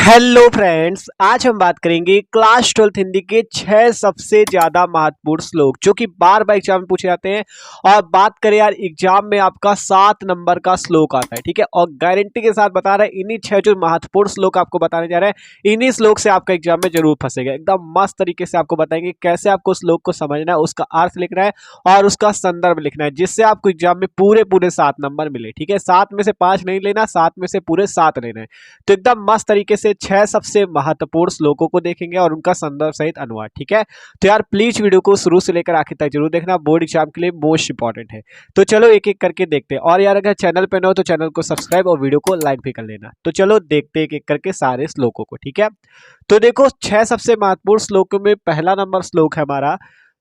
Hello friends, आज हम बात करेंगे क्लास 12th हिंदी के 6 सबसे ज्यादा महत्वपूर्ण श्लोक जो कि बार बार एग्जाम में पूछे जाते हैं। और बात करें यार, एग्जाम में आपका 7 नंबर का श्लोक आता है, ठीक है। और गारंटी के साथ बता रहे हैं, इन्हीं 6 जो महत्वपूर्ण श्लोक आपको बताने जा रहे हैं, इन्हीं श्लोक से आपका एग्जाम में जरूर फंसेगा। एकदम मस्त तरीके से आपको बताएंगे कैसे आपको श्लोक को समझना है, उसका अर्थ लिखना है और उसका संदर्भ लिखना है, जिससे आपको एग्जाम में पूरे पूरे 7 नंबर मिले, ठीक है। 7 में से 5 नहीं लेना, 7 में से पूरे 7 लेना है। तो एकदम मस्त तरीके से 6 सबसे महत्वपूर्ण श्लोकों को देखेंगे और उनका संदर्भ सहित अनुवाद, ठीक है। तो यार प्लीज वीडियो को शुरू से लेकर आखिर तक जरूर देखना, बोर्ड एग्जाम के लिए मोस्ट इंपॉर्टेंट है। तो चलो एक एक करके देखते हैं। और यार अगर चैनल पे न हो तो चैनल को सब्सक्राइब और वीडियो को लाइक भी कर लेना। तो चलो देखते एक एक करके सारे श्लोकों को, ठीक है। तो देखो 6 सबसे महत्वपूर्ण श्लोकों में पहला नंबर श्लोक है हमारा,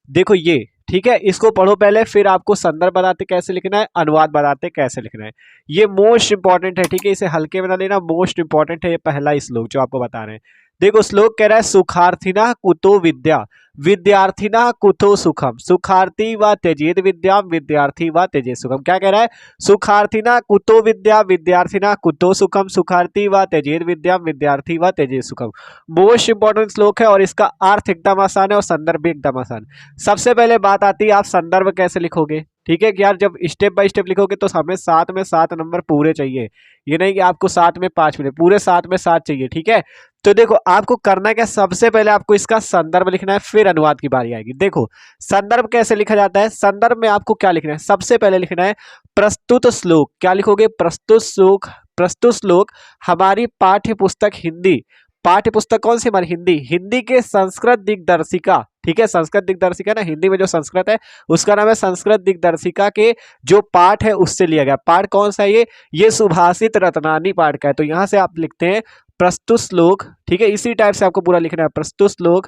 देखो ये, ठीक है। इसको पढ़ो पहले, फिर आपको संदर्भ बताते कैसे लिखना है, अनुवाद बताते कैसे लिखना है। ये मोस्ट इंपॉर्टेंट है, ठीक है। इसे हल्के में ना लेना, मोस्ट इंपॉर्टेंट है ये पहला श्लोक जो आपको बता रहे हैं। देखो श्लोक कह रहा है, सुखार्थिना कुतो विद्या विद्यार्थिना कुतो सुखम सुखार्थी व त्यजेत विद्याम विद्यार्थी व त्यजेत सुखम। क्या कह रहा है? सुखार्थिना कुतो विद्या विद्यार्थिना कुतो सुखम सुखार्थी व त्यजेत विद्याम विद्यार्थी व त्यजेत सुखम। मोस्ट इंपॉर्टेंट श्लोक है और इसका अर्थ एकदम आसान है और संदर्भ भी एकदम आसान। सबसे पहले बात आती है, आप संदर्भ कैसे लिखोगे, ठीक है। कि यार जब स्टेप बाय स्टेप लिखोगे तो हमें 7 में 7 नंबर पूरे चाहिए, ये नहीं कि आपको 7 में 5 मिले, पूरे 7 में 7 चाहिए, ठीक है। तो देखो आपको करना क्या, सबसे पहले आपको इसका संदर्भ लिखना है, फिर अनुवाद की बारी आएगी। देखो संदर्भ कैसे लिखा जाता है, संदर्भ में आपको क्या लिखना है, सबसे पहले लिखना है प्रस्तुत श्लोक। क्या लिखोगे? प्रस्तुत श्लोक। प्रस्तुत श्लोक हमारी पाठ्य पुस्तक हिंदी, पाठ्य पुस्तक कौन सी हमारी? हिंदी। हिंदी के संस्कृत दिग्दर्शिका, ठीक है। संस्कृत दिग्दर्शिका ना, हिंदी में जो संस्कृत है उसका नाम है संस्कृत दिग्दर्शिका के जो पाठ है उससे लिया गया। पाठ कौन सा है ये सुभाषित रत्नानी पाठ का है। तो यहां से आप लिखते हैं प्रस्तुत श्लोक, ठीक है। इसी टाइप से आपको पूरा लिखना है, प्रस्तुत श्लोक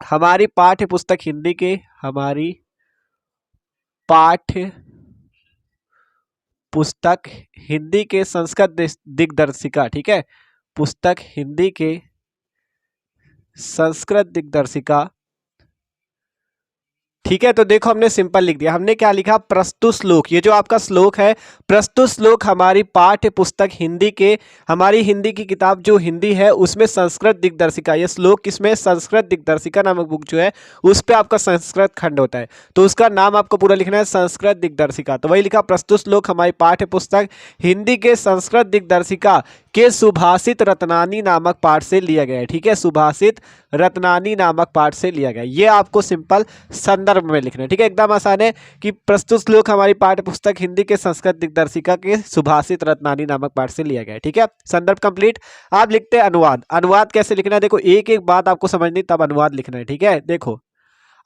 हमारी पाठ्य पुस्तक हिंदी के, हमारी पाठ्य पुस्तक हिंदी के संस्कृत दिग्दर्शिका, ठीक है। पुस्तक हिंदी के संस्कृत दिग्दर्शिका, ठीक है। तो देखो हमने सिंपल लिख दिया, हमने क्या लिखा? प्रस्तुत श्लोक। ये जो आपका श्लोक है, प्रस्तुत श्लोक हमारी पाठ्य पुस्तक हिंदी के, हमारी हिंदी की किताब जो हिंदी है उसमें संस्कृत दिग्दर्शिका, ये श्लोक किसमें? संस्कृत दिग्दर्शिका नामक बुक जो है उस पर आपका संस्कृत खंड होता है, तो उसका नाम आपको पूरा लिखना है संस्कृत दिग्दर्शिका। तो वही लिखा, प्रस्तुत श्लोक हमारी पाठ्य पुस्तक हिंदी के संस्कृत दिग्दर्शिका के सुभाषित रत्नानी नामक पाठ से लिया गया है, ठीक है। सुभाषित रत्नानी नामक पाठ से लिया गया, ये आपको सिंपल संदर्भ में लिखना है, ठीक है। एकदम आसान है कि प्रस्तुत श्लोक हमारी पाठ्य पुस्तक हिंदी के संस्कृत दिग्दर्शिका के सुभाषित रत्नानी नामक पाठ से लिया गया है, ठीक है। संदर्भ कंप्लीट। आप लिखते हैं अनुवाद। अनुवाद कैसे लिखना है, देखो एक एक बात आपको समझनी तब अनुवाद लिखना है, ठीक है। देखो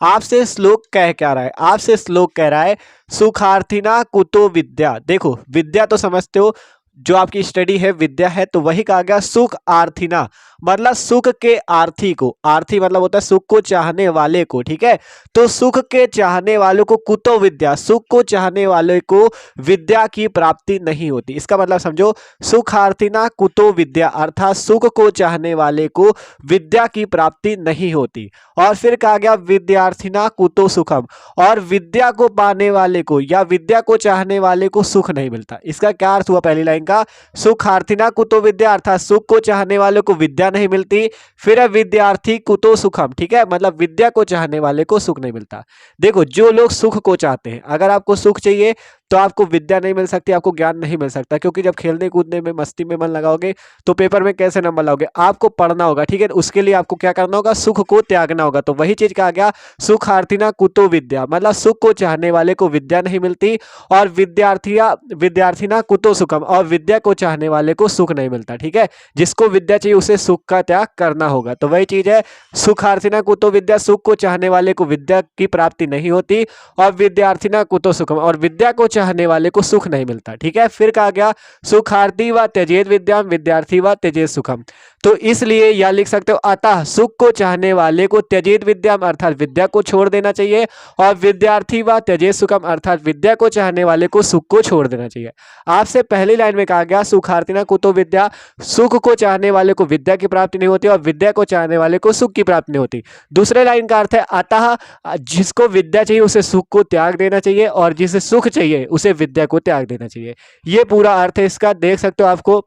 आपसे श्लोक कह क्या रहा है, आपसे श्लोक कह रहा है सुखार्थिना कुतो विद्या। देखो विद्या तो समझते हो, जो आपकी स्टडी है विद्या है, तो वही कहा गया सुख आर्थिना, मतलब सुख के आर्थी को। आर्थी मतलब होता है सुख को चाहने वाले को, ठीक है। तो सुख के चाहने वालों को कुतो विद्या, सुख को चाहने वाले को विद्या की प्राप्ति नहीं होती। इसका मतलब समझो, सुखार्थिना कुतो विद्या अर्थात सुख को चाहने वाले को विद्या की प्राप्ति नहीं होती। और फिर कहा गया विद्यार्थिना कुतो सुखम, और विद्या को पाने वाले को या विद्या को चाहने वाले को सुख नहीं मिलता। इसका क्या अर्थ हुआ पहली लाइन का? सुखार्थिना कुतो विद्या अर्थात सुख को चाहने वालों को विद्या नहीं मिलती। फिर है विद्यार्थी कुतो सुखम, ठीक है, मतलब विद्या को चाहने वाले को सुख नहीं मिलता। देखो जो लोग सुख को चाहते हैं, अगर आपको सुख चाहिए तो आपको विद्या नहीं मिल सकती, आपको ज्ञान नहीं मिल सकता, क्योंकि जब खेलने कूदने में मस्ती में मन लगाओगे तो पेपर में कैसे नंबर लाओगे? आपको पढ़ना होगा, ठीक है। उसके लिए आपको क्या करना होगा? सुख को त्यागना होगा। तो वही चीज कहा गया सुखार्थिना कुतो विद्या, मतलब सुख को चाहने वाले को विद्या नहीं मिलती, और विद्यार्थिना कुतो सुखम, और विद्या को चाहने वाले को सुख नहीं मिलता, ठीक है। जिसको विद्या चाहिए उसे सुख का त्याग करना होगा। तो वही चीज है सुखार्थिना कुतो विद्या, सुख को चाहने वाले को विद्या की प्राप्ति नहीं होती, और विद्यार्थिना कुतो सुखम, और विद्या को चाहने वाले को सुख नहीं मिलता, ठीक है। फिर कहा गया सुखार्थी व त्यजेत विद्याम विद्यार्थी व त्यजेत सुखम। तो इसलिए यह लिख सकते हो, अतः सुख को चाहने वाले को त्यजेत विद्याम अर्थात विद्या को छोड़ देना चाहिए, और विद्यार्थी व त्यजेत सुखम अर्थात विद्या को चाहने वाले को सुख को छोड़ देना चाहिए। आपसे पहली लाइन में कहा गया सुखार्थिना कुतो विद्या, सुख को चाहने वाले को विद्या की प्राप्ति नहीं होती और विद्या को चाहने वाले को सुख की प्राप्ति नहीं होती। दूसरे लाइन का अर्थ है अतः जिसको विद्या चाहिए उसे सुख को त्याग देना चाहिए, और जिसे सुख चाहिए उसे विद्या को त्याग देना चाहिए। ये पूरा अर्थ है इसका, देख सकते हो आपको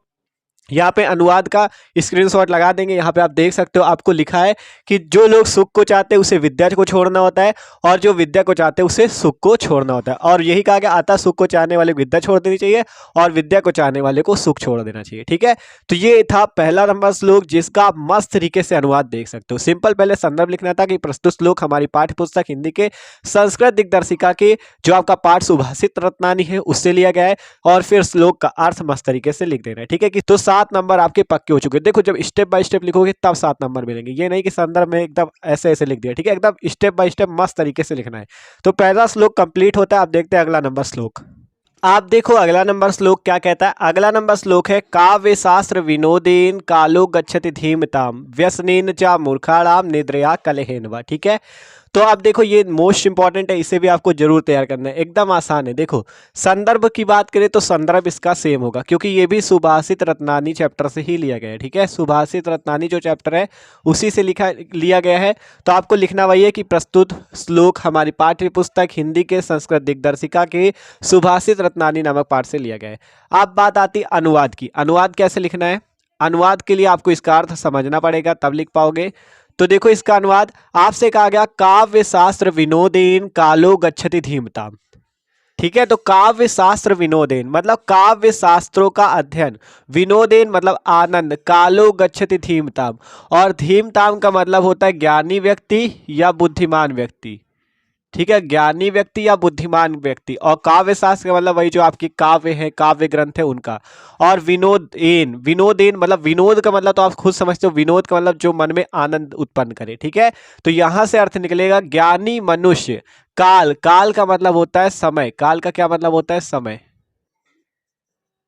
यहाँ पे अनुवाद का स्क्रीनशॉट लगा देंगे। यहाँ पे आप देख सकते हो, आपको लिखा है कि जो लोग सुख को चाहते हैं उसे विद्या को छोड़ना होता है, और जो विद्या को चाहते हैं उसे सुख को छोड़ना होता है। और यही कहा गया, आता सुख को चाहने वाले को विद्या छोड़ देनी चाहिए और विद्या को चाहने वाले को सुख छोड़ देना चाहिए। ठीक है, तो ये था पहला नंबर श्लोक, जिसका आप मस्त तरीके से अनुवाद देख सकते हो। सिंपल पहले संदर्भ लिखना था कि प्रस्तुत श्लोक हमारी पाठ्य पुस्तक हिंदी के संस्कृत दिग्दर्शिका के जो आपका पाठ सुभाषित रत्नानी है उससे लिया गया है, और फिर श्लोक का अर्थ मस्त तरीके से लिख देना है। ठीक है, कि तो 7 नंबर आपके पक्के हो चुके हैं। देखो, जब स्टेप बाय स्टेप लिखोगे तब 7 नंबर मिलेंगे, ये नहीं कि संदर्भ में एकदम ऐसे ऐसे लिख दिया। ठीक है, एकदम स्टेप बाय स्टेप मस्त तरीके से लिखना है। तो पहला श्लोक कंप्लीट होता है। आप देखते हैं अगला नंबर श्लोक। आप देखो अगला नंबर श्लोक क्या कहता है। अगला नंबर श्लोक है, काव्य शास्त्र विनोदेन कालो गच्छति धीमताम व्यसनेन च मूर्खाणाम निद्रया कलहेन वा। ठीक है, तो आप देखो ये मोस्ट इंपॉर्टेंट है, इसे भी आपको जरूर तैयार करना है, एकदम आसान है। देखो संदर्भ की बात करें तो संदर्भ इसका सेम होगा, क्योंकि ये भी सुभाषित रत्नानी चैप्टर से ही लिया गया है। ठीक है, सुभाषित रत्नानी जो चैप्टर है उसी से लिया गया है। तो आपको लिखना वही है कि प्रस्तुत श्लोक हमारी पाठ्य पुस्तक हिंदी के संस्कृत दिग्दर्शिका के सुभाषित रत्नानी नामक पाठ से लिया गया है। अब बात आती अनुवाद की। अनुवाद कैसे लिखना है? अनुवाद के लिए आपको इसका अर्थ समझना पड़ेगा, तब लिख पाओगे। तो देखो इसका अनुवाद आपसे कहा गया, काव्य शास्त्र विनोदेन कालो गच्छति धीमताम। ठीक है, तो काव्य शास्त्र विनोदेन मतलब काव्य शास्त्रों का अध्ययन, विनोदेन मतलब आनंद, कालो गच्छति धीमताम, और धीमताम का मतलब होता है ज्ञानी व्यक्ति या बुद्धिमान व्यक्ति। ठीक है, ज्ञानी व्यक्ति या बुद्धिमान व्यक्ति। और काव्य शास्त्र का मतलब वही जो आपकी काव्य है, काव्य ग्रंथ है उनका। और विनोदेन, विनोदेन मतलब विनोद का मतलब तो आप खुद समझते हो, विनोद का मतलब जो मन में आनंद उत्पन्न करे। ठीक है, तो यहां से अर्थ निकलेगा ज्ञानी मनुष्य। काल, काल का मतलब होता है समय। काल का क्या मतलब होता है? समय।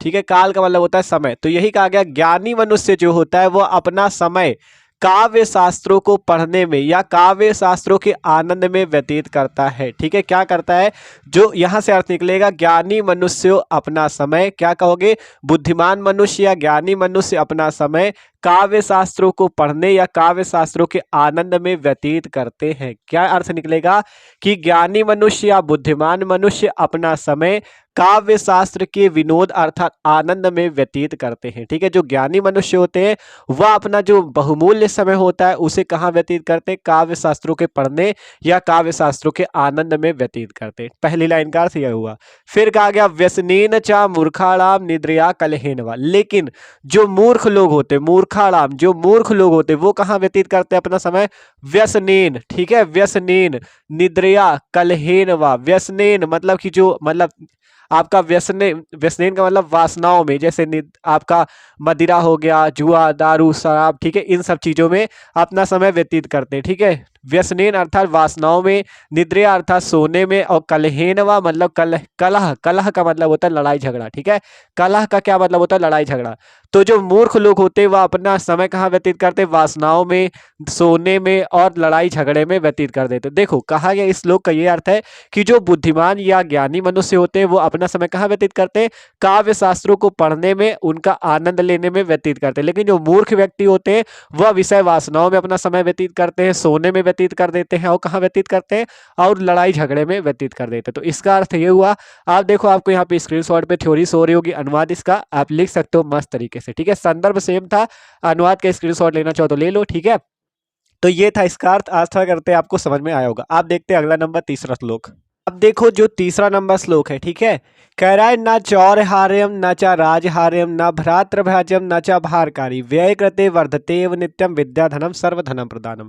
ठीक है, काल का मतलब होता है समय। तो यही कहा गया, ज्ञानी मनुष्य जो होता है वो अपना समय काव्य शास्त्रों को पढ़ने में या काव्य शास्त्रों के आनंद में व्यतीत करता है। ठीक है, क्या करता है? जो यहां से अर्थ निकलेगा, ज्ञानी मनुष्य अपना समय, क्या कहोगे? बुद्धिमान मनुष्य या ज्ञानी मनुष्य अपना समय काव्य शास्त्रों को पढ़ने या काव्य शास्त्रों के आनंद में व्यतीत करते हैं। क्या अर्थ निकलेगा? कि ज्ञानी मनुष्य या बुद्धिमान मनुष्य अपना समय काव्य शास्त्र के विनोद अर्थात आनंद में व्यतीत करते हैं। ठीक है, जो ज्ञानी मनुष्य होते हैं वह अपना जो बहुमूल्य समय होता है उसे कहाँ व्यतीत करते हैं? काव्य शास्त्रों के पढ़ने या काव्य शास्त्रों के आनंद में व्यतीत करते हैं। पहली लाइन का अर्थ यह हुआ। फिर कहा गया, व्यसनेन च मूर्खाणाम निद्रया कलहेन वा। लेकिन जो मूर्ख लोग होते, मूर्खाणाम जो मूर्ख लोग होते वो कहाँ व्यतीत करते हैं अपना समय? व्यसनेन। ठीक है, व्यसनेन निद्रया कलहेन वा। व्यसनेन मतलब कि जो मतलब आपका व्यसनेन का मतलब वासनाओं में, जैसे आपका मदिरा हो गया, जुआ, दारू, शराब। ठीक है, इन सब चीजों में अपना समय व्यतीत करते हैं। ठीक है, व्यसनेन अर्थात वासनाओं में, निद्रा अर्थात सोने में, और कलहेनवा मतलब कलह, कलह का मतलब होता है लड़ाई झगड़ा। ठीक है, कलह का क्या मतलब होता है? लड़ाई झगड़ा। तो जो मूर्ख लोग होते हैं वह अपना समय कहाँ व्यतीत करते हैं? वासनाओं में, सोने में और लड़ाई झगड़े में व्यतीत कर देते। देखो कहा गया, इस श्लोक का ये अर्थ है कि जो बुद्धिमान या ज्ञानी मनुष्य होते हैं वो अपना समय कहाँ व्यतीत करते हैं? काव्य शास्त्रों को पढ़ने में, उनका आनंद लेने में व्यतीत करते हैं। लेकिन जो मूर्ख व्यक्ति होते हैं वह विषय वासनाओं में अपना समय व्यतीत करते हैं, सोने में व्यतीत कर देते हैं, और कहाँ व्यतीत करते हैं? और लड़ाई झगड़े में व्यतीत कर देते हैं। तो इसका अर्थ ये हुआ। आप देखो, आपको यहाँ पे स्क्रीनशॉट पे थ्योरी सो रही होगी, अनुवाद इसका आप लिख सकते हो मस्त तरीके से। ठीक है, संदर्भ सेम था, अनुवाद का स्क्रीनशॉट लेना चाहो तो ले लो। ठीक है, तो ये था इसका अर्थ। आशा करते हैं आपको समझ में आया होगा। आप देखते हैं अगला नंबर, तीसरा श्लोक। अब देखो जो तीसरा नंबर श्लोक है, ठीक है, कह रहा है, न चौरहार्यम न च राजहार्यम न भ्रातृभाजम न च भारकारी व्यय कृते वर्धतेव नित्यम विद्याधनम सर्वधनम प्रदानम।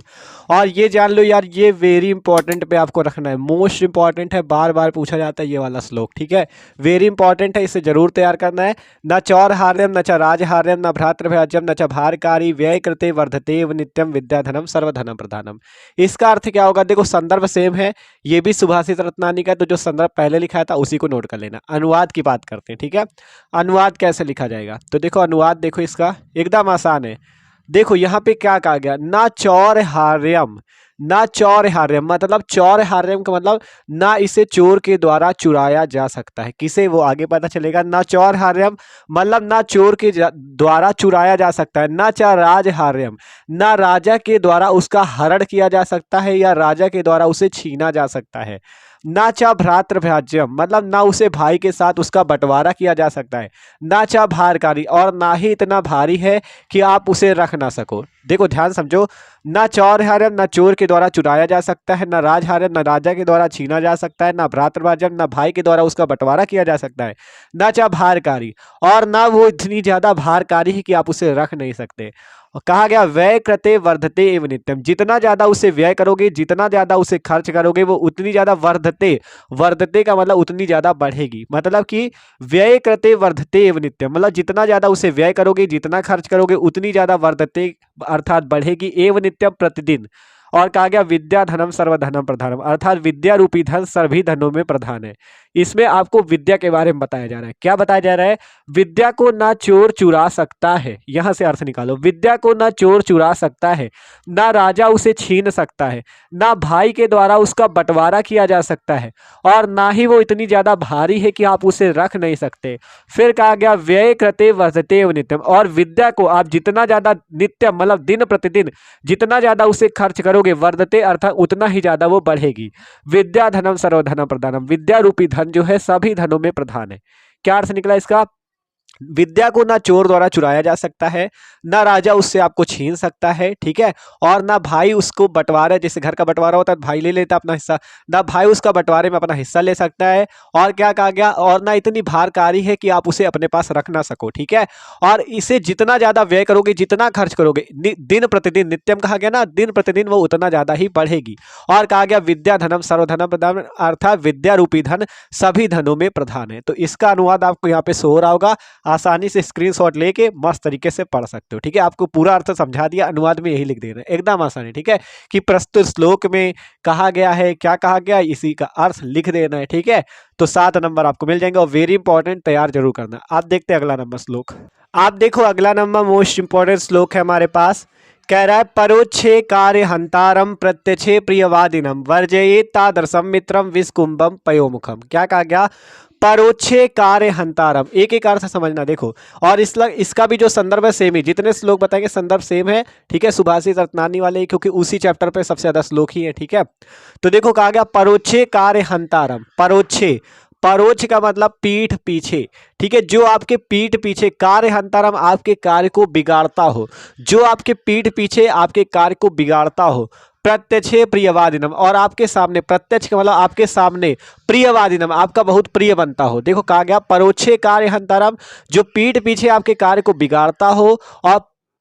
और ये जान लो यार, ये वेरी इंपॉर्टेंट पे आपको रखना है, मोस्ट इंपॉर्टेंट है, बार बार पूछा जाता है ये वाला श्लोक। ठीक है, वेरी इंपॉर्टेंट है, इसे जरूर तैयार करना है। न चौरहार्यम न च राजहार्यम न भ्रातृभाजम न च भारकारी व्यय कृते वर्धतेव नित्यम विद्याधनम सर्वधनम प्रदानम। इसका अर्थ क्या होगा? देखो संदर्भ सेम है, ये भी सुभाषित रत्नानी का, तो जो संदर्भ पहले लिखा था उसी को नोट कर लेना। अनुवाद की बात करते हैं। ठीक है, अनुवाद कैसे लिखा जाएगा? तो देखो अनुवाद देखो इसका एकदम आसान है। देखो यहाँ पे क्या कहा गया, ना चौरहार्यम, ना चौरहार्यम मतलब चौरहार्यम का मतलब ना इसे चोर के द्वारा चुराया जा सकता है। किसे? वो आगे पता चलेगा। ना चौरहार्यम मतलब ना चोर के द्वारा चुराया जा सकता है। ना च राजहार्यम, ना राजा के द्वारा उसका हरण किया जा सकता है या राजा के द्वारा उसे छीना जा सकता है। ना चा भ्रातृभाज्यम, मतलब ना उसे भाई के साथ उसका बंटवारा किया जा सकता है, ना चा भारकारी, और ना ही इतना भारी है कि आप उसे रख ना सको। देखो ध्यान समझो, ना चौरहार्यम, ना चोर के द्वारा चुराया जा सकता है, ना राजहार्यम, ना राजा के द्वारा छीना जा सकता है, ना भ्रातृभाज्यम, ना भाई के द्वारा उसका बंटवारा किया जा सकता है, ना चा भारकारी, और ना वो इतनी ज्यादा भारकारी है कि आप उसे रख नहीं सकते। और कहा गया व्यय कृते वर्धते एवं नित्यम, जितना ज्यादा उसे व्यय करोगे, जितना ज्यादा उसे खर्च करोगे, वो उतनी ज्यादा वर्धते, वर्धते का मतलब उतनी ज्यादा बढ़ेगी, मतलब कि व्यय कृते वर्धते एवं नित्यम, मतलब जितना ज्यादा उसे व्यय करोगे, जितना खर्च करोगे, उतनी ज्यादा वर्धते अर्थात बढ़ेगी, एवं नित्यम प्रतिदिन। और कहा गया विद्या धनम सर्वधनम प्रधानम, अर्थात विद्या रूपी धन सभी धनों में प्रधान है। इसमें आपको विद्या के बारे में बताया जा रहा है। क्या बताया जा रहा है? विद्या को ना चोर चुरा सकता है, यहां से अर्थ निकालो, विद्या को ना चोर चुरा सकता है, ना राजा उसे छीन सकता है, ना भाई के द्वारा उसका बंटवारा किया जा सकता है, और ना ही वो इतनी ज्यादा भारी है कि आप उसे रख नहीं सकते। फिर कहा गया व्यय कृते वर्धते एवं नित्यम, और विद्या को आप जितना ज्यादा नित्यम मतलब दिन प्रतिदिन जितना ज्यादा उसे खर्च करोगे, वर्धते अर्थात उतना ही ज्यादा वो बढ़ेगी। विद्या धनम सर्वधनम प्रधानम, विद्या रूपी धन जो है सभी धनों में प्रधान है। क्या अर्थ निकला इसका? विद्या को ना चोर द्वारा चुराया जा सकता है, ना राजा उससे आपको छीन सकता है, ठीक है, और ना भाई उसको बंटवारा, जैसे घर का बंटवारा होता है भाई ले लेता अपना हिस्सा, ना भाई उसका बंटवारे में अपना हिस्सा ले सकता है। और क्या कहा गया? और ना इतनी भारकारी है कि आप उसे अपने पास रख ना सको, ठीक है। और इसे जितना ज्यादा व्यय करोगे, जितना खर्च करोगे, दिन प्रतिदिन, नित्यम कहा गया ना, दिन प्रतिदिन वो उतना ज्यादा ही बढ़ेगी। और कहा गया विद्या धनम सर्वधनम प्रधान, अर्थात विद्या रूपी धन सभी धनों में प्रधान है। तो इसका अनुवाद आपको यहाँ पे शो हो रहा होगा, आसानी से स्क्रीनशॉट लेके मस्त तरीके से पढ़ सकते हो, ठीक है। आपको पूरा अर्थ समझा दिया, अनुवाद में यही लिख देना है, एकदम आसान है, ठीक है, कि प्रस्तुत श्लोक में कहा गया है, क्या कहा गया, इसी का अर्थ लिख देना है, ठीक है। तो 7 नंबर आपको मिल जाएंगे, और वेरी इंपॉर्टेंट, तैयार जरूर करना। आप देखते हैं अगला नंबर श्लोक। आप देखो अगला नंबर मोस्ट इंपॉर्टेंट श्लोक है हमारे पास। कह रहा है परोक्षे कार्य हंतारम प्रत्यक्षे प्रियवादिनम वर्जयेत तादृशम मित्रम विस्कुंभम पयोमुखम। क्या कहा गया? परोक्षे कार्य हंतारम, एक एक अर्थ समझना। देखो, और इसका भी जो संदर्भ है सेम ही, जितने श्लोक बताएंगे संदर्भ सेम है, ठीक है, सुभाषित रत्नानी वाले, क्योंकि उसी चैप्टर पे सबसे ज्यादा श्लोक ही है, ठीक है। तो देखो कहा गया परोक्षे कार्य हंतारम, परोक्षे, परोक्ष का मतलब पीठ पीछे, ठीक है, जो आपके पीठ पीछे, कार्य हंतारम आपके कार्य को बिगाड़ता हो, जो आपके पीठ पीछे आपके कार्य को बिगाड़ता हो, प्रत्यक्षे प्रियवादिनम, और आपके सामने, प्रत्यक्ष का मतलब आपके सामने, प्रियवादिनम आपका बहुत प्रिय बनता हो। देखो कहा गया परोक्षे कार्य हंतारम, जो पीठ पीछे आपके कार्य को बिगाड़ता हो, और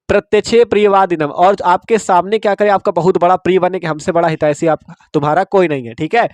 प्रत्यक्षे प्रियवादिनम, और आपके सामने क्या करे, आपका बहुत बड़ा प्रिय बने कि हमसे बड़ा हितैषी आप तुम्हारा कोई नहीं है, ठीक है।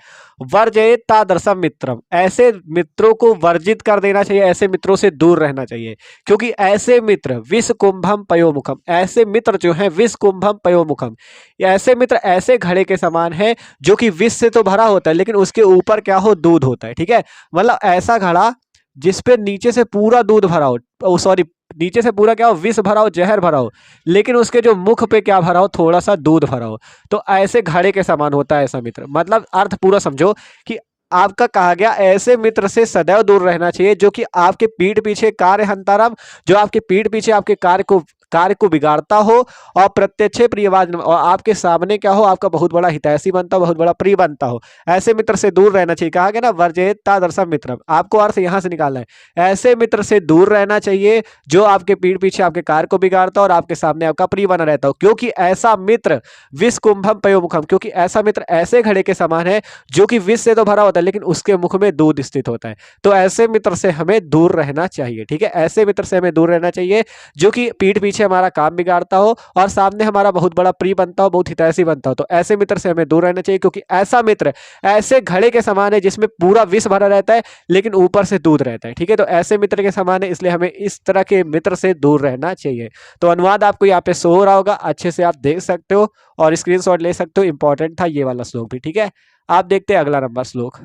वर्जयेत तादृशम मित्रम, ऐसे मित्रों को वर्जित कर देना चाहिए, ऐसे मित्रों से दूर रहना चाहिए, क्योंकि ऐसे मित्र विष कुंभम पयोमुखम, ऐसे मित्र जो हैं विष कुंभम पयोमुखम, ऐसे मित्र ऐसे घड़े के समान है जो कि विष से तो भरा होता है, लेकिन उसके ऊपर क्या हो, दूध होता है, ठीक है। मतलब ऐसा घड़ा जिसपे नीचे से पूरा दूध भरा हो, सॉरी, नीचे से पूरा क्या हो, विष भरा हो, जहर भरा हो, लेकिन उसके जो मुख पे क्या भरा हो, थोड़ा सा दूध भरा हो, तो ऐसे घड़े के समान होता है ऐसा मित्र। मतलब अर्थ पूरा समझो कि आपका कहा गया ऐसे मित्र से सदैव दूर रहना चाहिए, जो कि आपके पीठ पीछे कार्य हंताराम, जो आपके पीठ पीछे आपके कार्य को बिगाड़ता हो, और प्रत्यक्ष प्रियवाद, और आपके सामने क्या हो, आपका बहुत बड़ा हितैषी बनता हो, बहुत बड़ा प्रिय बनता हो, ऐसे मित्र से दूर रहना चाहिए। कहा गया ना वर्जयेत तादृशम मित्रम, आपको अर्थ यहां से निकालना है, ऐसे मित्र से दूर रहना चाहिए जो आपके पीठ पीछे आपके कार्य को बिगाड़ता हो और आपके सामने आपका प्रिय बना रहता हो, क्योंकि ऐसा मित्र विष कुंभम पयोमुखम, क्योंकि ऐसा मित्र ऐसे घड़े के समान है जो कि विष से तो भरा होता है, लेकिन उसके मुख में दूध स्थित होता है। तो ऐसे मित्र से हमें दूर रहना चाहिए, ठीक है, ऐसे मित्र से हमें दूर रहना चाहिए जो कि पीठ पीछे हमारा काम बिगाड़ता हो और सामने हमारा बहुत बड़ा प्रिय बनता हो, बहुत हितैषी बनता हो। तो ऐसे मित्र से हमें दूर रहना चाहिए, क्योंकि ऐसा मित्र ऐसे घड़े के समान है जिसमें पूरा विष भरा रहता है लेकिन ऊपर से दूध रहता है, ठीक है। तो ऐसे मित्र के समान है, इसलिए हमें इस तरह के मित्र से दूर रहना चाहिए। तो अनुवाद आपको यहाँ पे शो हो रहा होगा, अच्छे से आप देख सकते हो और स्क्रीनशॉट ले सकते हो, इंपॉर्टेंट था ये वाला श्लोक भी, ठीक है। आप देखते हैं अगला नंबर श्लोक।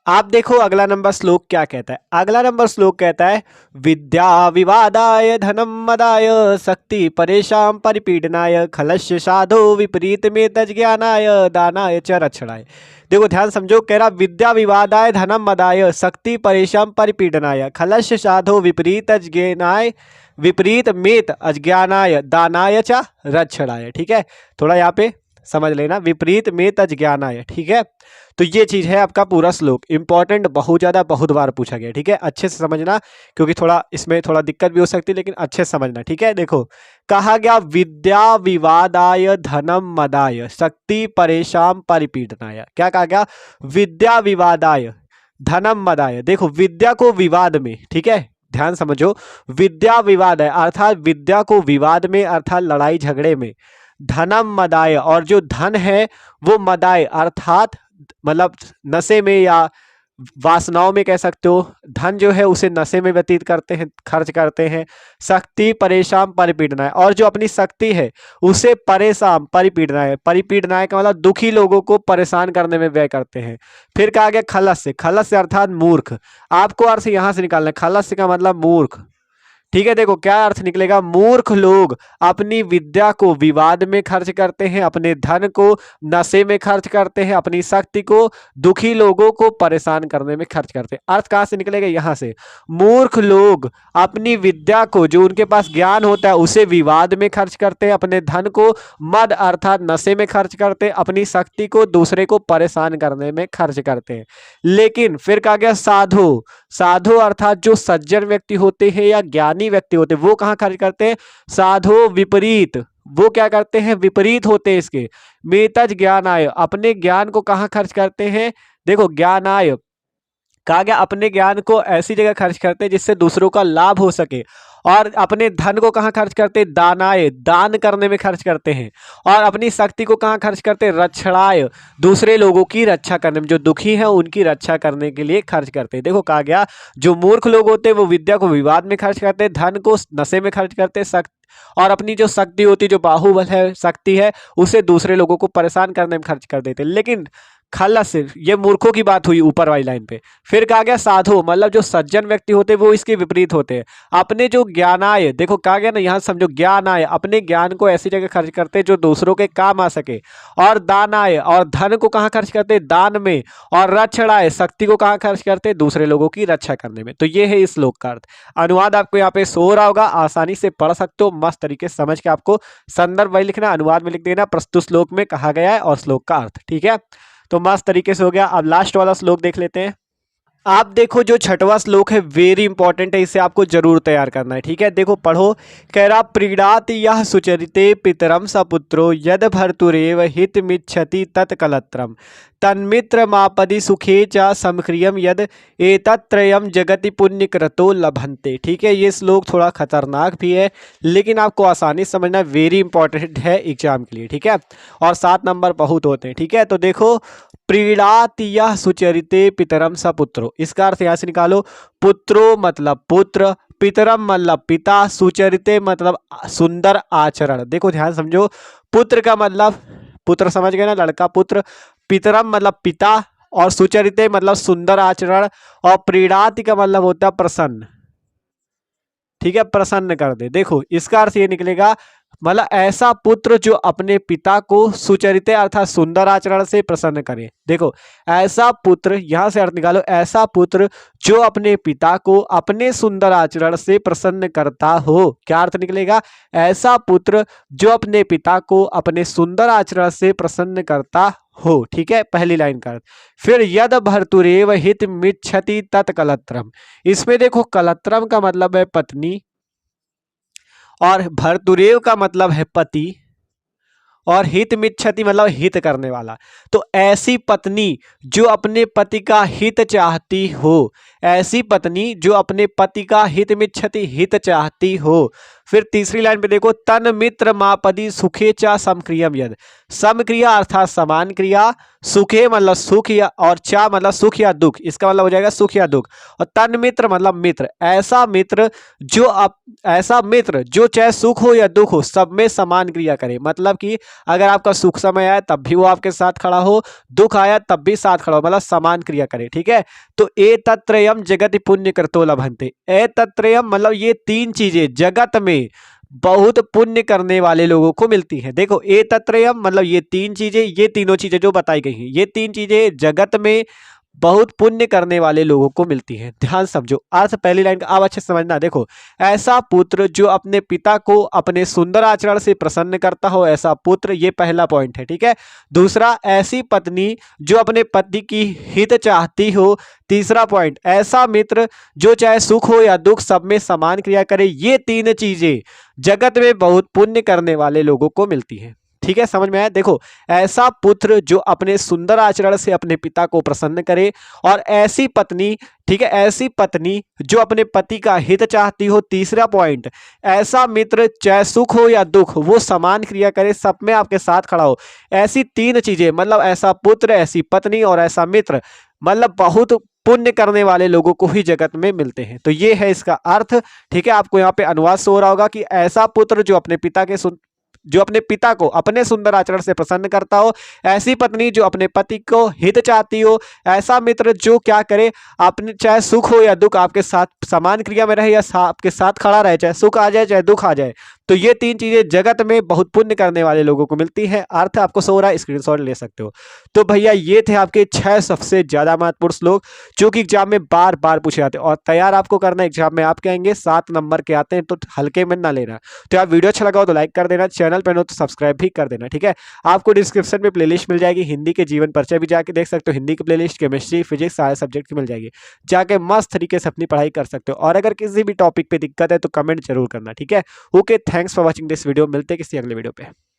आप देखो अगला नंबर श्लोक क्या कहता है। अगला नंबर श्लोक कहता है विद्या विवादाय धनम मदाय शक्ति परेशान परिपीडनाय खलस्य साधो विपरीत में तज्ञानाय दानाय च रक्षणाय। देखो ध्यान समझो, कह रहा विद्या विवादाय धनम मदाय शक्ति परेशान परिपीडनाय खलस्य साधो विपरीत ज्ञानाय विपरीत मेत अज्ञानाय दानाय च रक्षणाय, ठीक है। थोड़ा यहाँ पे समझ लेना, विपरीत में तज्ञानाय, ठीक है। तो ये चीज है आपका पूरा श्लोक। इंपॉर्टेंट, बहुत ज्यादा, बहुत बार पूछा गया। ठीक है, अच्छे से समझना, क्योंकि थोड़ा इसमें थोड़ा दिक्कत भी हो सकती है, लेकिन अच्छे से समझना। ठीक है, देखो कहा गया विद्या विवादाय धनम मदाय शक्ति परेशान परिपीडनाय। क्या कहा गया? विद्या विवादाय धनम मदाय। देखो विद्या को विवाद में, ठीक है ध्यान समझो, विद्या विवाद है अर्थात विद्या को विवाद में अर्थात लड़ाई झगड़े में, धनम मदाय और जो धन है वो मदाय अर्थात मतलब नशे में या वासनाओं में कह सकते हो, धन जो है उसे नशे में व्यतीत करते हैं, खर्च करते हैं। शक्ति परेशान परिपीडना है और जो अपनी शक्ति है उसे परेशान परिपीडना है, परिपीडना का मतलब दुखी लोगों को परेशान करने में व्यय करते हैं। फिर कहा गया खलस्य, खलस्य अर्थात मूर्ख। आपको अर्थ यहां से निकालना है, खलस्य का मतलब मूर्ख। ठीक है, देखो क्या अर्थ निकलेगा? मूर्ख लोग अपनी विद्या को विवाद में खर्च करते हैं, अपने धन को नशे में खर्च करते हैं, अपनी शक्ति को दुखी लोगों को परेशान करने में खर्च करते हैं। अर्थ कहां से निकलेगा? यहां से। मूर्ख लोग अपनी विद्या को, जो उनके पास ज्ञान होता है, उसे विवाद में खर्च करते हैं, अपने धन को मद अर्थात नशे में खर्च करते हैं, अपनी शक्ति को दूसरे को परेशान करने में खर्च करते हैं। लेकिन फिर कहा गया साधु, साधु अर्थात जो सज्जन व्यक्ति होते हैं या ज्ञानी व्यक्ति होते हैं, वो कहाँ खर्च करते हैं? साधु विपरीत, वो क्या करते हैं? विपरीत होते हैं इसके। मेतज ज्ञान आय, अपने ज्ञान को कहाँ खर्च करते हैं? देखो ज्ञान आय कहा गया अपने ज्ञान को ऐसी जगह खर्च करते हैं जिससे दूसरों का लाभ हो सके। और अपने धन को कहाँ खर्च करते हैं? दानाय, दान करने में खर्च करते हैं। और अपनी शक्ति को कहाँ खर्च करते हैं? रक्षणाय, दूसरे लोगों की रक्षा करने में, जो दुखी हैं उनकी रक्षा करने के लिए खर्च करते हैं। देखो कहा गया जो मूर्ख लोग होते हैं वो विद्या को विवाद में खर्च करते हैं, धन को नशे में खर्च करते हैं, और अपनी जो शक्ति होती है, जो बाहुबल है, शक्ति है, उसे दूसरे लोगों को परेशान करने में खर्च कर देते हैं। लेकिन खलस, ये मूर्खों की बात हुई ऊपर वाली लाइन पे। फिर कहा गया साधु, मतलब जो सज्जन व्यक्ति होते हैं वो इसके विपरीत होते हैं। अपने जो ज्ञानाय, देखो कहा गया ना, यहाँ समझो ज्ञानाय, अपने ज्ञान को ऐसी जगह खर्च करते हैं जो दूसरों के काम आ सके। और दानाय, और धन को कहाँ खर्च करते हैं? दान में। और रक्षणाय, शक्ति को कहाँ खर्च करते हैं? दूसरे लोगों की रक्षा करने में। तो ये है इस श्लोक का अर्थ। अनुवाद आपको यहाँ पे सो रहा होगा, आसानी से पढ़ सकते हो, मस्त तरीके से समझ के आपको संदर्भ वही लिखना, अनुवाद में लिख देना प्रस्तुत श्लोक में कहा गया है और श्लोक का अर्थ। ठीक है, तो मस्त तरीके से हो गया। अब लास्ट वाला श्लोक देख लेते हैं। आप देखो जो छठवां श्लोक है वेरी इंपॉर्टेंट है, इसे आपको जरूर तैयार करना है। ठीक है, देखो पढ़ो। कह रहा प्रीणाति यह सुचरिते पितरम सपुत्रो यद भर्तुरेव हित मिच्छति तत्कलत्रम तन्मित्र मापदि सुखे च समक्रियम यद एतत्रयम जगति पुण्यकृतो लभन्ते। ठीक है, ये श्लोक थोड़ा खतरनाक भी है, लेकिन आपको आसानी से समझना, वेरी इंपॉर्टेंट है एग्जाम के लिए। ठीक है, और 7 नंबर बहुत होते हैं। ठीक है, तो देखो प्रीणाति यह सुचरिते पितरम सपुत्रो, इसका अर्थ यहाँ से निकालो। पुत्रो मतलब पुत्र, पितरम मतलब पिता, सुचरिते मतलब सुंदर आचरण। देखो ध्यान समझो, पुत्र का मतलब पुत्र समझ गए ना, लड़का पुत्र, पितरम मतलब पिता, और सुचरिते मतलब सुंदर आचरण, और प्रीणाति का मतलब होता है प्रसन्न। ठीक है, प्रसन्न कर दे। देखो इसका अर्थ ये निकलेगा, मतलब ऐसा पुत्र जो अपने पिता को सुचरिते अर्थात सुंदर आचरण से प्रसन्न करे। देखो ऐसा पुत्र, यहां से अर्थ निकालो, ऐसा पुत्र जो अपने पिता को अपने सुंदर आचरण से प्रसन्न करता हो। क्या अर्थ निकलेगा? ऐसा पुत्र जो अपने पिता को अपने सुंदर आचरण से प्रसन्न करता हो। ठीक है, पहली लाइन का अर्थ। फिर यद भर्तुरेव हित मिच्छति तत्कलत्रम, इसमें देखो कलत्रम का मतलब है पत्नी, और भर्तुरेव का मतलब है पति, और हित मिच्छति मतलब हित करने वाला। तो ऐसी पत्नी जो अपने पति का हित चाहती हो, ऐसी पत्नी जो अपने पति का हित मिच्छति हित चाहती हो। फिर तीसरी लाइन पे देखो, तन मित्र मापदी सुखे चा समक्रियम यद, समक्रिया अर्थात समान क्रिया, सुखे मतलब सुख या, और चा मतलब सुख या दुख, इसका मतलब हो जाएगा सुख या दुख। और तन मित्र मतलब मित्र, ऐसा मित्र जो चाहे सुख हो या दुख हो सब में समान क्रिया करे। मतलब कि अगर आपका सुख समय आया तब भी वो आपके साथ खड़ा हो, दुख आया तब भी साथ खड़ा हो, मतलब समान क्रिया करे। ठीक है, तो ए तत्रयम जगति पुण्य कृतो लभन्ते, ए तत्रयम मतलब ये 3 चीजें जगत में बहुत पुण्य करने वाले लोगों को मिलती हैं। देखो ए तत्रयम मतलब ये 3 चीजें, ये तीनों चीजें जो बताई गई हैं, ये 3 चीजें जगत में बहुत पुण्य करने वाले लोगों को मिलती हैं। ध्यान समझो, अर्थ पहली लाइन का अब अच्छे से समझना। देखो, ऐसा पुत्र जो अपने पिता को अपने सुंदर आचरण से प्रसन्न करता हो, ऐसा पुत्र, ये पहला पॉइंट है। ठीक है। दूसरा, ऐसी पत्नी जो अपने पति की हित चाहती हो। तीसरा पॉइंट, ऐसा मित्र जो चाहे सुख हो या दुख सब में समान क्रिया करे। ये तीन चीजें जगत में बहुत पुण्य करने वाले लोगों को मिलती हैं। ठीक है, समझ में आया। देखो, ऐसा पुत्र जो अपने सुंदर आचरण से अपने पिता को प्रसन्न करे, और ऐसी पत्नी, ठीक है, ऐसी पत्नी जो अपने पति का हित चाहती हो। तीसरा पॉइंट, ऐसा मित्र चाहे सुख हो या दुख वो समान क्रिया करे, सब में आपके साथ खड़ा हो। ऐसी तीन चीजें, मतलब ऐसा पुत्र, ऐसी पत्नी और ऐसा मित्र, मतलब बहुत पुण्य करने वाले लोगों को ही जगत में मिलते हैं। तो ये है इसका अर्थ। ठीक है, आपको यहाँ पे अनुवाद से हो रहा होगा कि ऐसा पुत्र जो अपने पिता को अपने सुंदर आचरण से प्रसन्न करता हो, ऐसी पत्नी जो अपने पति को हित चाहती हो, ऐसा मित्र जो क्या करे, अपने चाहे सुख हो या दुख आपके साथ समान क्रिया में रहे या आपके साथ खड़ा रहे, चाहे सुख आ जाए चाहे दुख आ जाए। तो ये तीन चीजें जगत में बहुत पुण्य करने वाले लोगों को मिलती है। अर्थ आपको सो रहा है, स्क्रीनशॉट ले सकते हो। तो भैया ये थे आपके 6 सबसे ज्यादा महत्वपूर्ण श्लोक जो कि एग्जाम में बार बार पूछे जाते हैं, और तैयार आपको करना, एग्जाम में आपके आएंगे 7 नंबर के आते हैं, तो हल्के में ना लेना। तो आप वीडियो अच्छा लगा हो तो लाइक कर देना, चैनल पर हो तो सब्सक्राइब भी कर देना। ठीक है, आपको डिस्क्रिप्शन में प्लेलिस्ट मिल जाएगी, हिंदी के जीवन परिचय भी जाके देख सकते हो, हिंदी की प्लेलिस्ट, केमिस्ट्री, फिजिक्स, सारे सब्जेक्ट की मिल जाएगी, जाके मस्त तरीके से अपनी पढ़ाई कर सकते हो। और अगर किसी भी टॉपिक पे दिक्कत है तो कमेंट जरूर करना। ठीक है, okay, thanks for watching this video. मिलते हैं किसी अगले वीडियो पे।